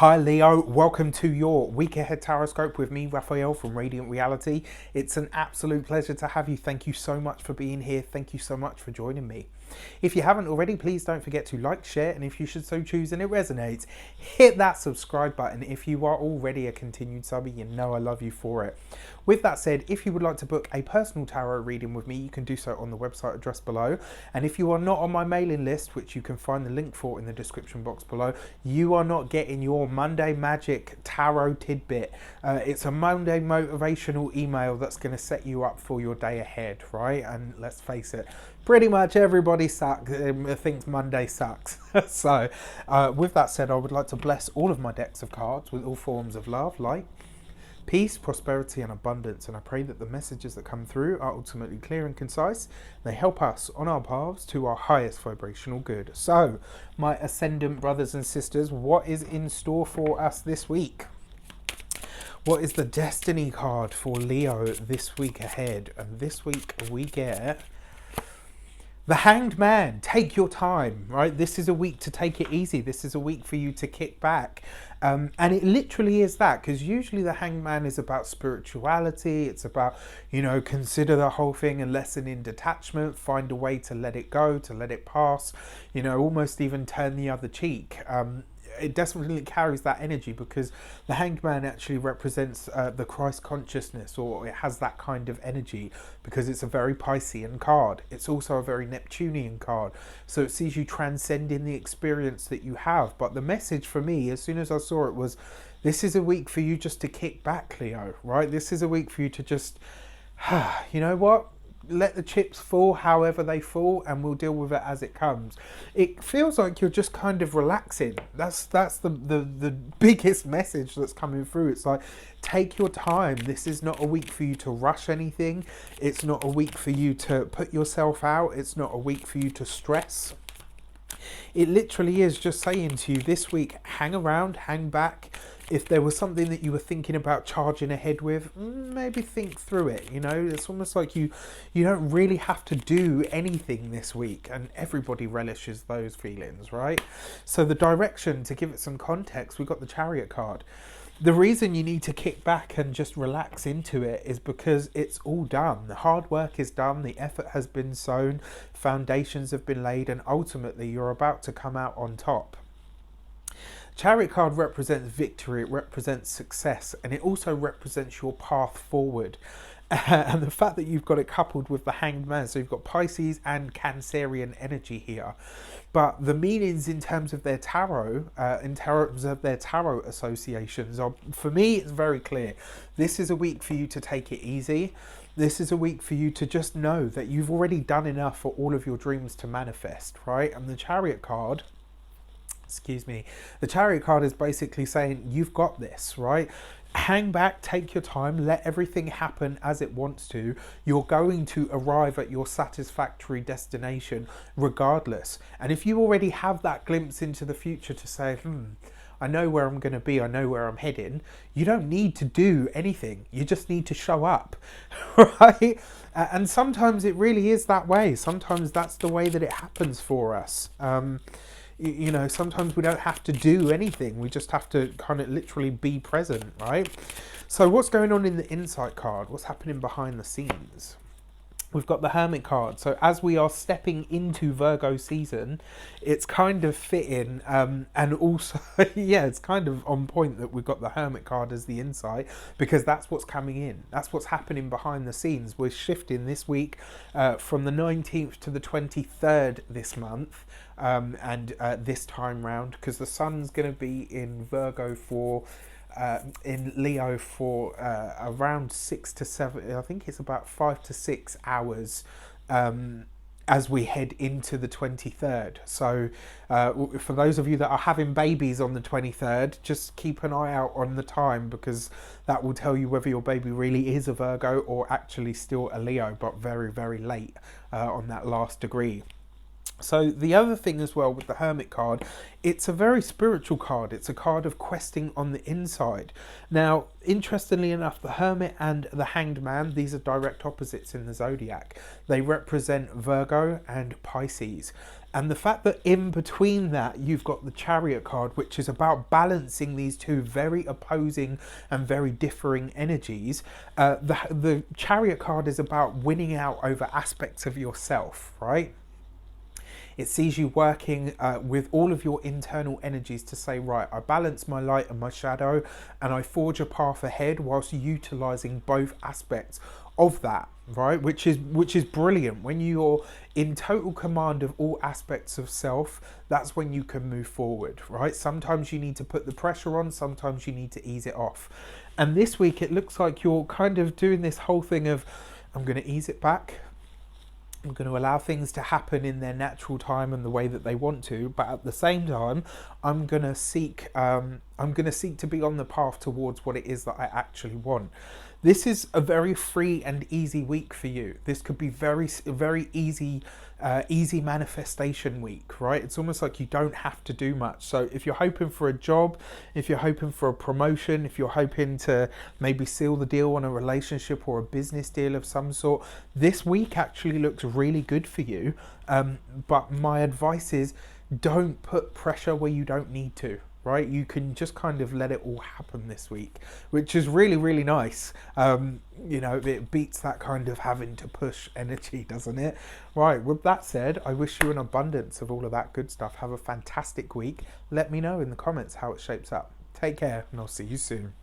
Hi Leo, welcome to your week ahead taroscope with me, Raphael from Reydiant Reality. It's an absolute pleasure to have you. Thank you so much for being here. Thank you so much for joining me. If you haven't already, please don't forget to like, share, and if you should so choose and it resonates, hit that subscribe button. If you are already a continued subby, you know I love you for it. With that said, if you would like to book a personal tarot reading with me, you can do so on the website address below. And if you are not on my mailing list, which you can find the link for in the description box below, you are not getting your Monday Magic Tarot tidbit. It's a Monday motivational email that's going to set you up for your day ahead, right? And let's face it, pretty much everybody thinks Monday sucks. So with that said, I would like to bless all of my decks of cards with all forms of love, light, peace, prosperity and abundance, and I pray that the messages that come through are ultimately clear and concise. They help us on our paths to our highest vibrational good. So my ascendant brothers and sisters, what is in store for us this week? What is the destiny card for Leo this week ahead? And this week we get the Hanged Man. Take your time, right? This is a week to take it easy. This is a week for you to kick back. And it literally is that, because usually the Hanged Man is about spirituality. It's about, you know, consider the whole thing a lesson in detachment, find a way to let it go, to let it pass, you know, almost even turn the other cheek. It definitely carries that energy because the Hanged Man actually represents the Christ consciousness, or it has that kind of energy because it's a very Piscean card. It's also a very Neptunian card, so it sees you transcending the experience that you have. But the message for me, as soon as I saw it, was this is a week for you just to kick back, Leo, right? This is a week for you to just, you know what? Let the chips fall however they fall, and we'll deal with it as it comes. It feels like you're just kind of relaxing. That's the biggest message that's coming through. It's like, take your time. This is not a week for you to rush anything. It's not a week for you to put yourself out. It's not a week for you to stress. It literally is just saying to you this week, hang around, hang back. If there was something that you were thinking about charging ahead with, maybe think through it. You know, it's almost like you don't really have to do anything this week, and everybody relishes those feelings, right? So the direction, to give it some context, we've got the Chariot card. The reason you need to kick back and just relax into it is because it's all done. The hard work is done, the effort has been sown, foundations have been laid, and ultimately you're about to come out on top. Chariot card represents victory, it represents success, and it also represents your path forward. And the fact that you've got it coupled with the Hanged Man, so you've got Pisces and Cancerian energy here. But the meanings in terms of their tarot, associations, are, for me, it's very clear. This is a week for you to take it easy. This is a week for you to just know that you've already done enough for all of your dreams to manifest, right? And the Chariot card, the Chariot card is basically saying you've got this, right? Hang back, take your time, let everything happen as it wants to. You're going to arrive at your satisfactory destination regardless. And if you already have that glimpse into the future to say, I know where I'm going to be, I know where I'm heading, you don't need to do anything. You just need to show up, right? And sometimes it really is that way. Sometimes that's the way that it happens for us. You know, sometimes we don't have to do anything. We just have to kind of literally be present, right? So what's going on in the Insight card? What's happening behind the scenes? We've got the Hermit card. So as we are stepping into Virgo season, it's kind of fitting, and also, yeah, it's kind of on point that we've got the Hermit card as the insight, because that's what's coming in. That's what's happening behind the scenes. We're shifting this week from the 19th to the 23rd this month, and this time round, because the sun's going to be in Virgo for in Leo for around 6 to 7, I think it's about 5 to 6 hours as we head into the 23rd. So for those of you that are having babies on the 23rd, just keep an eye out on the time, because that will tell you whether your baby really is a Virgo or actually still a Leo, but very, very late on that last degree. So the other thing as well with the Hermit card, it's a very spiritual card. It's a card of questing on the inside. Now, interestingly enough, the Hermit and the Hanged Man, these are direct opposites in the zodiac. They represent Virgo and Pisces. And the fact that in between that, you've got the Chariot card, which is about balancing these two very opposing and very differing energies. The Chariot card is about winning out over aspects of yourself, right? It sees you working with all of your internal energies to say, right, I balance my light and my shadow, and I forge a path ahead whilst utilising both aspects of that, right? Which is brilliant. When you're in total command of all aspects of self, that's when you can move forward, right? Sometimes you need to put the pressure on, sometimes you need to ease it off. And this week it looks like you're kind of doing this whole thing of, I'm going to ease it back. I'm going to allow things to happen in their natural time and the way that they want to, but at the same time, I'm going to seek to be on the path towards what it is that I actually want. This is a very free and easy week for you. This could be very easy manifestation week, right? It's almost like you don't have to do much. So if you're hoping for a job, if you're hoping for a promotion, if you're hoping to maybe seal the deal on a relationship or a business deal of some sort, this week actually looks really good for you. But my advice is, don't put pressure where you don't need to. Right, you can just kind of let it all happen this week, which is really, really nice. You know, it beats that kind of having to push energy, doesn't it? Right, with that said, I wish you an abundance of all of that good stuff. Have a fantastic week. Let me know in the comments how it shapes up. Take care, and I'll see you soon.